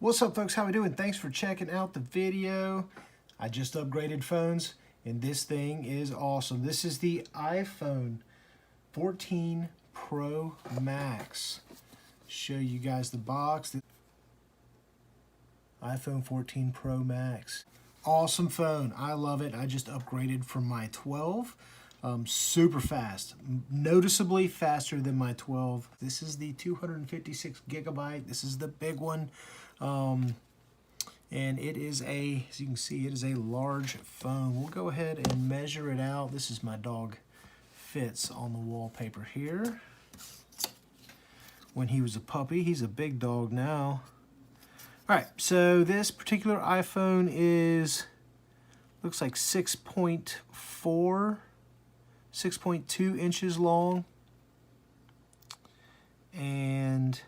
What's up, folks? How we doing? Thanks for checking out the video. I just upgraded phones and this thing is awesome. This is the iPhone 14 Pro Max. Show you guys the box. The iPhone 14 Pro Max. Awesome phone. I love it. I just upgraded from my 12. Super fast, noticeably faster than my 12. This is the 256 gigabyte. This is the big one. And it is as you can see, it is a large phone. We'll go ahead and measure it out. This is my dog Fitz on the wallpaper here. When he was a puppy, he's a big dog now. All right, so this particular iPhone looks like 6.2 inches long, and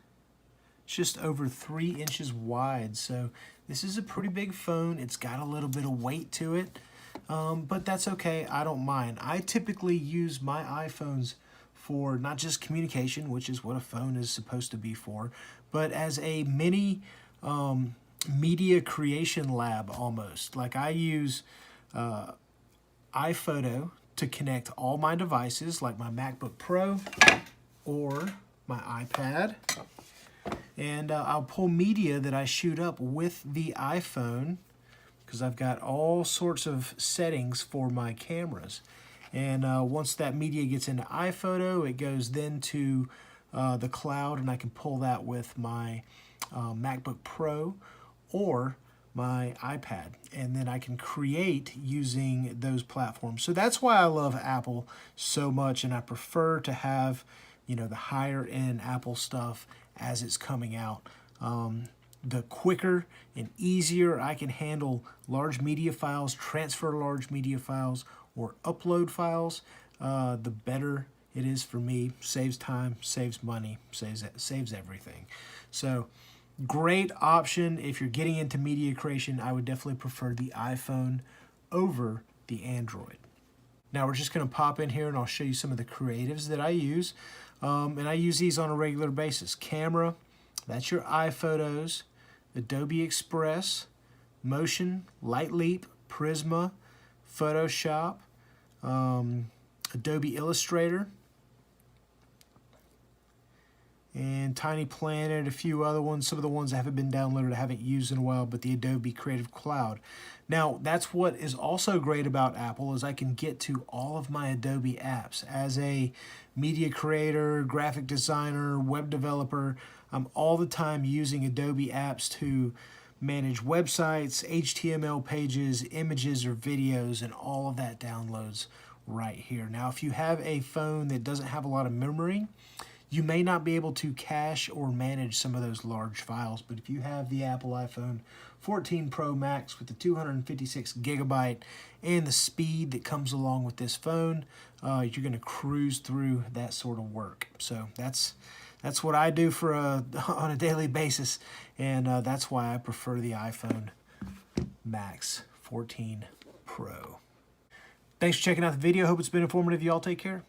just over 3 inches wide. So this is a pretty big phone. It's got a little bit of weight to it, but that's okay. I don't mind. I typically use my iPhones for not just communication, which is what a phone is supposed to be for, but as a mini media creation lab almost. Like I use iPhoto to connect all my devices, like my MacBook Pro or my iPad. And I'll pull media that I shoot up with the iPhone because I've got all sorts of settings for my cameras. And once that media gets into iPhoto, it goes then to the cloud, and I can pull that with my MacBook Pro or my iPad, and then I can create using those platforms. So that's why I love Apple so much, and I prefer to have, you know, the higher end Apple stuff as it's coming out. The quicker and easier I can handle large media files, transfer large media files, or upload files, the better it is for me. Saves time, saves money, saves everything. So great option. If you're getting into media creation, I would definitely prefer the iPhone over the Android. Now we're just going to pop in here and I'll show you some of the creatives that I use. And I use these on a regular basis. Camera, that's your iPhotos, Adobe Express, Motion, Light Leap, Prisma, Photoshop, Adobe Illustrator, and Tiny Planet, a few other ones. Some of the ones that haven't been downloaded I haven't used in a while, but the Adobe Creative Cloud. Now, that's what is also great about Apple, is I can get to all of my Adobe apps. As a media creator, graphic designer, web developer, I'm all the time using Adobe apps to manage websites, HTML pages, images, or videos, and all of that downloads right here. Now, if you have a phone that doesn't have a lot of memory, you may not be able to cache or manage some of those large files, but if you have the Apple iPhone 14 Pro Max with the 256 gigabyte and the speed that comes along with this phone, you're going to cruise through that sort of work. So that's what I do for on a daily basis, and that's why I prefer the iPhone Max 14 Pro. Thanks for checking out the video. Hope it's been informative. Y'all take care.